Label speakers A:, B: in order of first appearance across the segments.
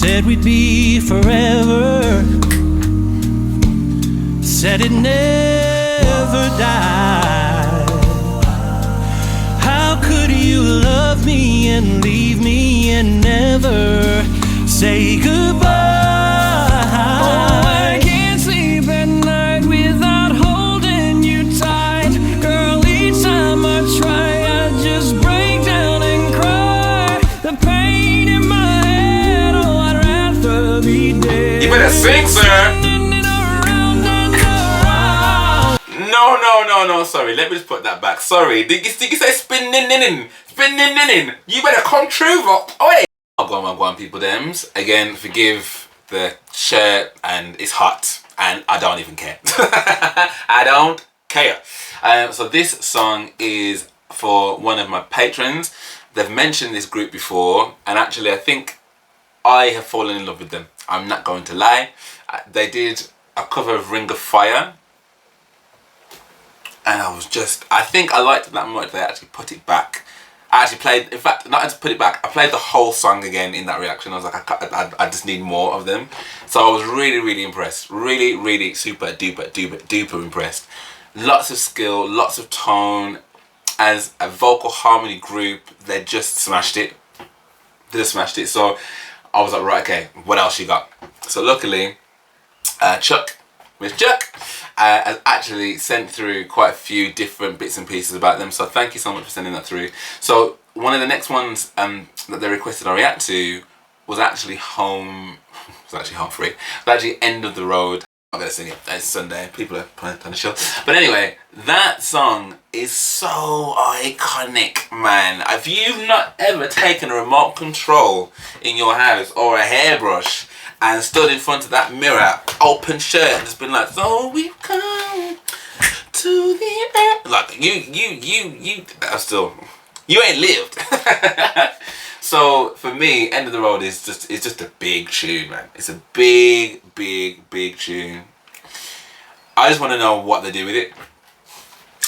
A: Said we'd be forever. Said it never died. How could you love me and leave me and never say goodbye? Oh, I can't sleep at night without holding you tight. Girl, each time I try, I just break down and cry. The pain in my head, oh, I'd rather be dead.
B: You better sing, sir. No, sorry, let me just put that back. Sorry, did you say spinning? You better come true, oi! Go on, people dems. Again, forgive the shirt and it's hot and I don't even care. I don't care. So this song is for one of my patrons. They've mentioned this group before and actually I think I have fallen in love with them. I'm not going to lie. They did a cover of Ring of Fire. And I think I liked it that much they actually put it back. I actually played, in fact, not to put it back, I played the whole song again in that reaction. I was like, I just need more of them. So I was really impressed. Really super duper impressed. Lots of skill, lots of tone. As a vocal harmony group, they just smashed it. So I was like, right, okay, what else you got? So luckily, Miss Chuck, has actually sent through quite a few different bits and pieces about them, so thank you so much for sending that through. So one of the next ones that they requested I react to was actually Home Free. It was actually End of the Road. I'm gonna sing it. It's Sunday. People are playing on the show. But anyway, that song is so iconic, man. If you've not ever taken a remote control in your house or a hairbrush and stood in front of that mirror, open shirt, and just been like, so we've come to the end. Like, you ain't lived. So for me, End of the Road is just a big tune, man. It's a big tune. I just want to know what they do with it.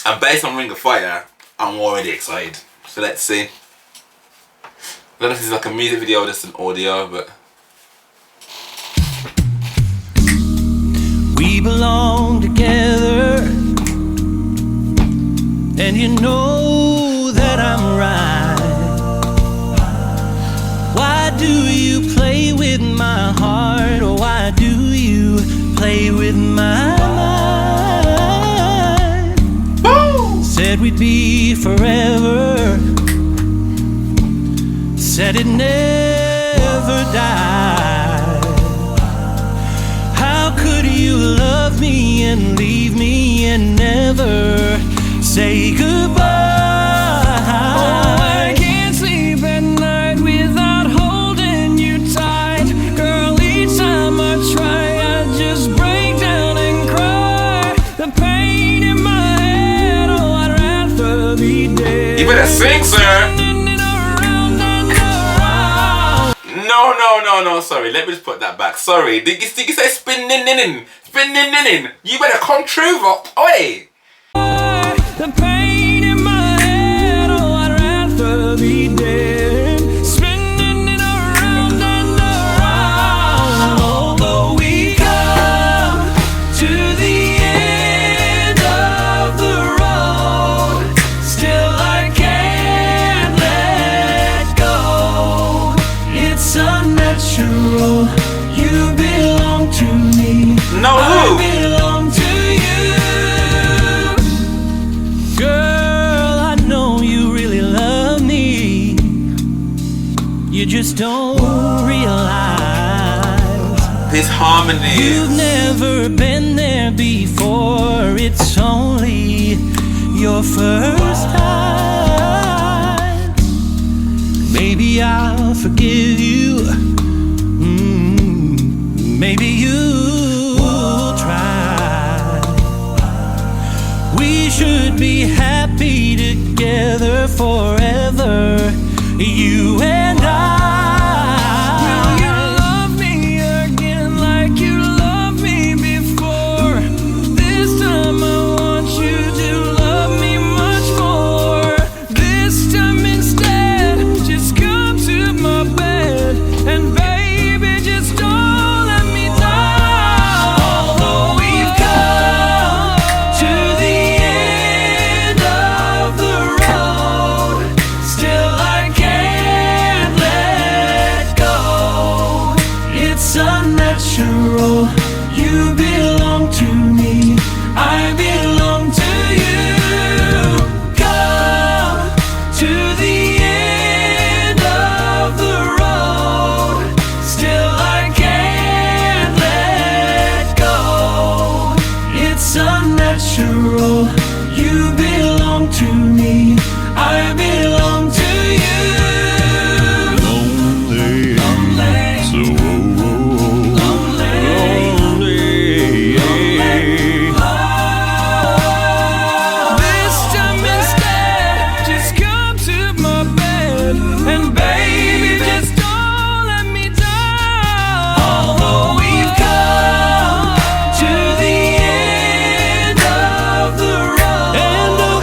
B: And based on Ring of Fire, I'm already excited. So let's see. I don't know if this is like a music video or just an audio, but
A: we belong together, and you know that I'm right. Why do you play with my heart, or why do you play with my mind? Boom! Said we'd be forever. Said it never died. How could you love me and leave me and never say goodbye? Oh, I can't sleep at night without holding you tight. Girl, each time I try, I just break down and cry. The pain in my head, oh, I'd rather be dead.
B: you better sing, sir. No, sorry, let me just put that back. Sorry, did you say spinning? You better come true, oi!
A: The pain in my head, oh, I'd rather be dead. Spinning it around and around. Although we come to the end of the road, still I can't let go. It's unnatural. You belong to me.
B: No,
A: I belong to you. Girl, I know you really love me. You just don't realize
B: his harmony.
A: you've never been there before. It's only your first time. Maybe I'll forgive you. Maybe you'll try. We should be happy together forever, you and I. Will you love me again like you loved me before? This time I want you to love me much more. This time instead, just come to my bed and natural. You belong to me, I belong to you. Come to the end of the road, still I can't let go. It's unnatural. You belong to me, I belong to you.
C: Lonely,
A: Lonely,
C: so
A: lonely,
C: lonely.
A: This time instead, just come to my bed, and baby, just don't let me down. Although we've come to the end of the road,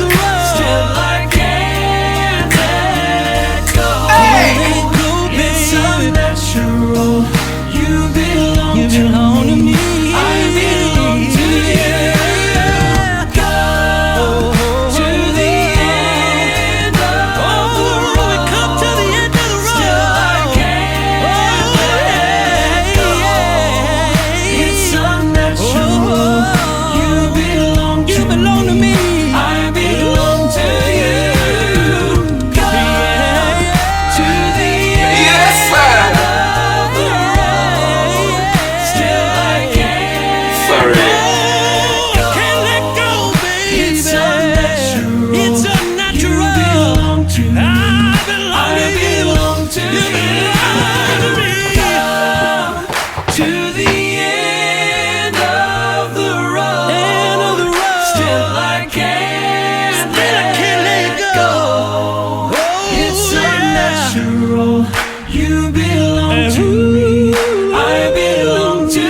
A: still I can't let go. It's unnatural. You belong to me, I belong to you. Come to the end of the road. Still I can't let go. It's unnatural. You belong to me, I belong to you. Come to the end
B: Yes, sir.
A: of the road. Still I can't
B: Sorry.
A: let go, baby. It's unnatural. It's unnatural. You belong to me, I belong to you. Come to the end of the road. Still I can't let go. It's unnatural. You belong to me, I belong to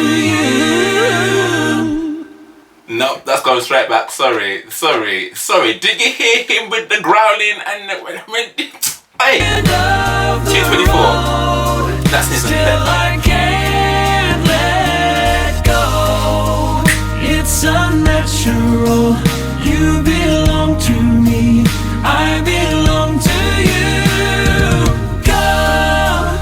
A: you.
B: Nope, that's going straight back. Sorry. Did you hear him with the growling and the... Hey,
A: End of the
B: 224.
A: road.
B: That's his
A: Still I can't let go. It's unnatural. You belong to me, I belong to you. Come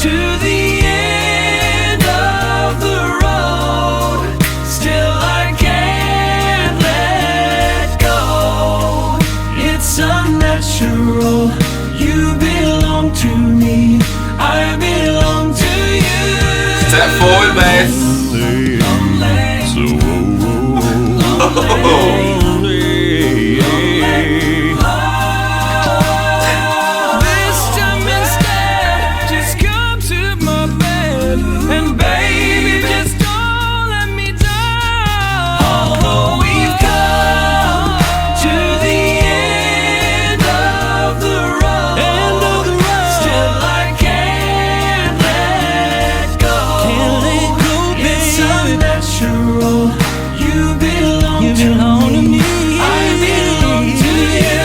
A: to the end of the road. Still I can't let go. It's unnatural. You belong to me, I belong to you.
B: Step forward, bass.
A: Lonely,
C: So
A: lonely. This time instead, just come to my bed, and baby, just don't let me down. Although we've come to the end of the road, still I can't let go. It's unnatural. You belong to me, I belong to you.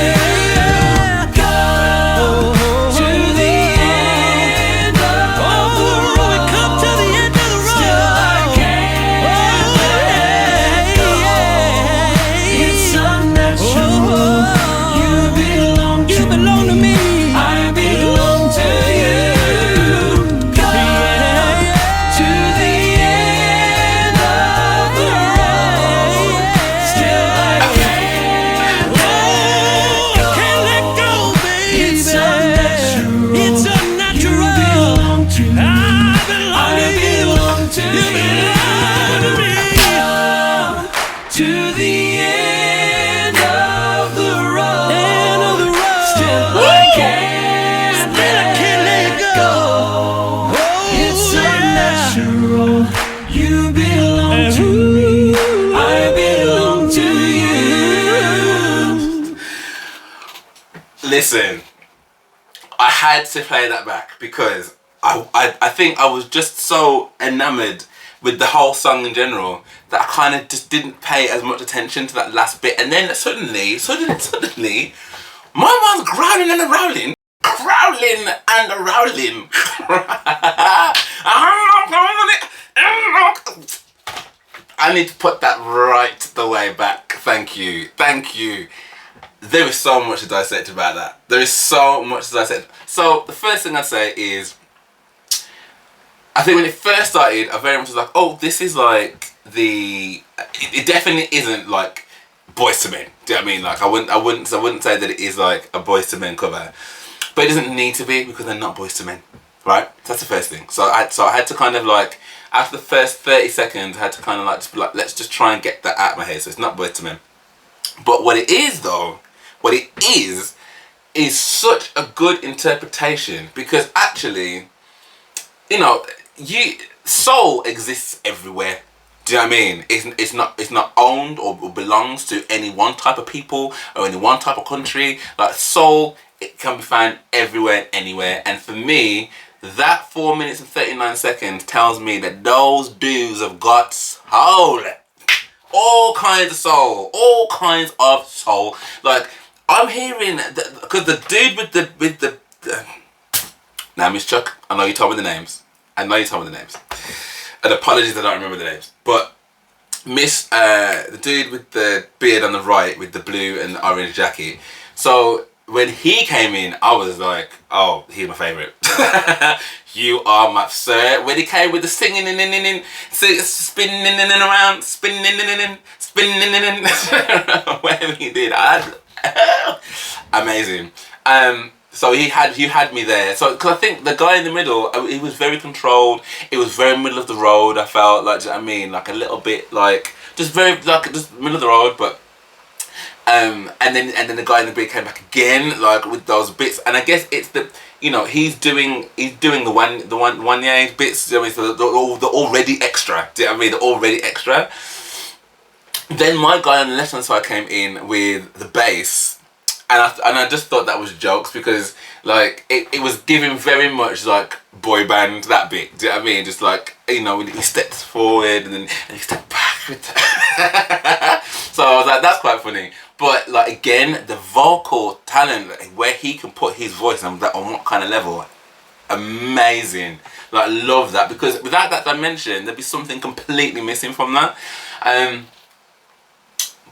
A: Come to the end of the road. Still I can't let go. It's unnatural. You belong to me, I belong to you. Come to the end of the road. Still I can't let go. It's unnatural. You belong to me, I belong to you. Come to the end of the road. Still I can't let go. It's unnatural. You belong to me, I belong to you.
B: Listen, I had to play that back because I think I was just so enamored with the whole song in general that I kind of just didn't pay as much attention to that last bit, and then suddenly, my man's growling and a-rowling. I need to put that right the way back. Thank you. There is so much to dissect about that. There is so much to dissect. So the first thing I say is, I think when it first started, I very much was like, oh, this is like it definitely isn't like Boyz II Men. Do you know what I mean? Like I wouldn't say that it is like a Boyz II Men cover, but it doesn't need to be because they're not Boyz II Men, right? So that's the first thing. So I had to kind of like, after the first 30 seconds, I had to kind of like just be like, let's just try and get that out of my head. So it's not Boyz II Men, but what it is though, what it is such a good interpretation, because actually, you know, soul exists everywhere. Do you know what I mean? It's not owned or belongs to any one type of people or any one type of country. Like soul, it can be found everywhere, anywhere. And for me, that 4 minutes and 39 seconds tells me that those dudes have got soul. All kinds of soul. All kinds of soul. Like, I'm hearing because the dude with the now, Miss Chuck, I know you told me the names. And apologies, I don't remember the names. But the dude with the beard on the right with the blue and the orange jacket. So when he came in, I was like, oh, he's my favourite. You are my sir. When he came with the singing spinning around, spinning. Whatever he did, amazing. So you had me there. So because I think the guy in the middle, he was very controlled. It was very middle of the road. I felt like, do you know what I mean, like a little bit like just middle of the road. But and then the guy in the beard came back again, like with those bits. And I guess it's the, you know, he's doing the one yeah bits. Do you know what I mean? So the already extra. Do you know what I mean? The already extra. Then my guy on the left hand side came in with the bass. And I just thought that was jokes because like it was giving very much like boy band, that bit. Do you know what I mean? Just like, you know, when he steps forward and he steps back with so I was like, that's quite funny. But like again, the vocal talent, like, where he can put his voice on what kind of level, amazing. Like I love that, because without that dimension, there'd be something completely missing from that.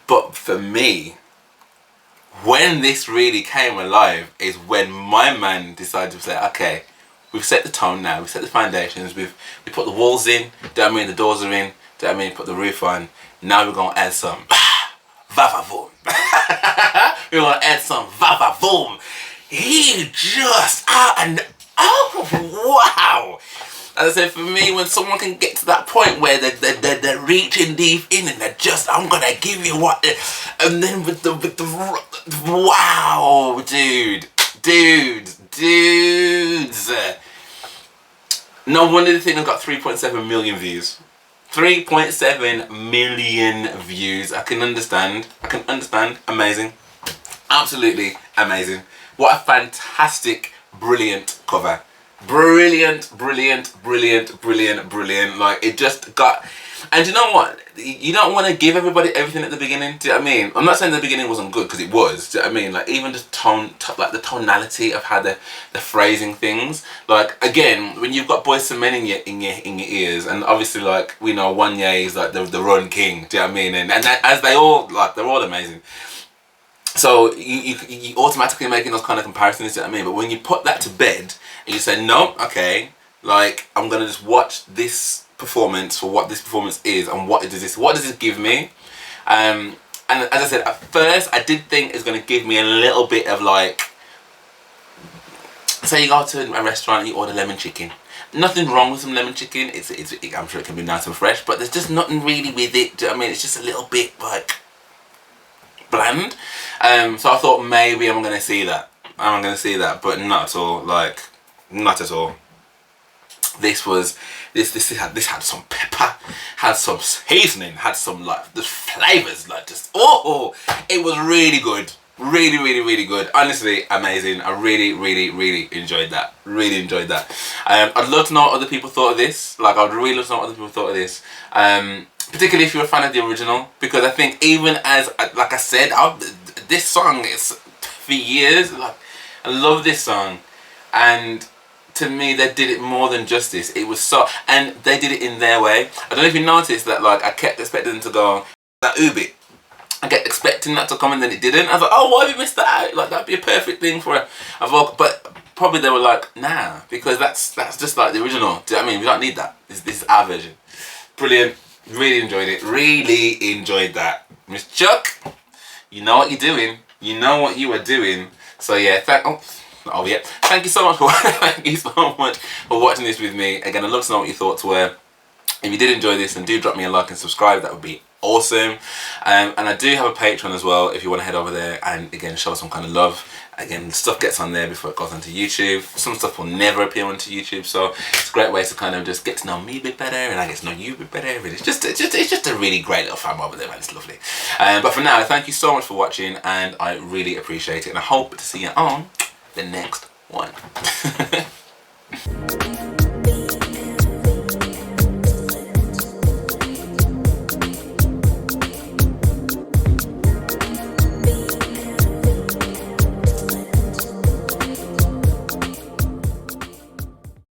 B: But for me, when this really came alive is when my man decided to say, okay, we've set the tone now, we've set the foundations, we put the walls in, do you know what I mean, the doors are in, do you know what I mean, put the roof on, now we're going to add some va-va-voom. We're going to add some va-va-voom. He just, wow. As I said, for me, when someone can get to that point where they're reaching deep in and they're just, I'm gonna give you what, and then with the wow, dudes. No wonder the thing has got 3.7 million views. 3.7 million views. I can understand. Amazing. Absolutely amazing. What a fantastic, brilliant cover. Brilliant. Like, it just got, and you know what, you don't want to give everybody everything at the beginning. Do you know what I mean? I'm not saying the beginning wasn't good, because it was. Do you know what I mean? Like, even just like the tonality of how the phrasing things. Like, again, when you've got Boyz II Men in your ears, and obviously, like, we know Wanya is like the run king. Do you know what I mean? And as they all, like, they're all amazing. So you automatically making those kind of comparisons, you know what I mean? But when you put that to bed and you say, no, okay, like, I'm gonna just watch this performance for what this performance is and what does this give me? And as I said, at first I did think it's gonna give me a little bit of, like, say you go to a restaurant and you order lemon chicken. Nothing wrong with some lemon chicken. I'm sure it can be nice and fresh, but there's just nothing really with it. Do you know what I mean? It's just a little bit like bland. So I thought maybe I'm gonna see that. But not at all. Like, not at all. This had some pepper, had some seasoning, had some, like, the flavors, like, just, oh, it was really good. Really good. Honestly, amazing. I really enjoyed that. I'd love to know what other people thought of this. Like, I'd really love to know what other people thought of this. Particularly if you're a fan of the original, because I think even as, like I said, this song is for years. Like, I love this song, and to me, they did it more than justice. It was so, and they did it in their way. I don't know if you noticed that. Like, I kept expecting them to go that ubit. I kept expecting that to come, and then it didn't. I was like, oh, why have you missed that out? Like, that'd be a perfect thing for a vocal. But probably they were like, nah, because that's just like the original. Do you know what I mean? We don't need that. This is our version. Brilliant. Really enjoyed it. Really enjoyed that. Miss Chuck, you know what you're doing. You know what you are doing. So yeah, thank you so much for thank you so much for watching this with me. Again, I'd love to know what your thoughts were. If you did enjoy this, then do drop me a like and subscribe. That would be awesome. And I do have a Patreon as well if you want to head over there and again show some kind of love. Again, stuff gets on there before it goes onto YouTube. Some stuff will never appear onto YouTube, so it's a great way to kind of just get to know me a bit better, and I get to know you a bit better. And it's just a really great little fam over there, man. It's lovely. But for now, thank you so much for watching, and I really appreciate it. And I hope to see you on the next one.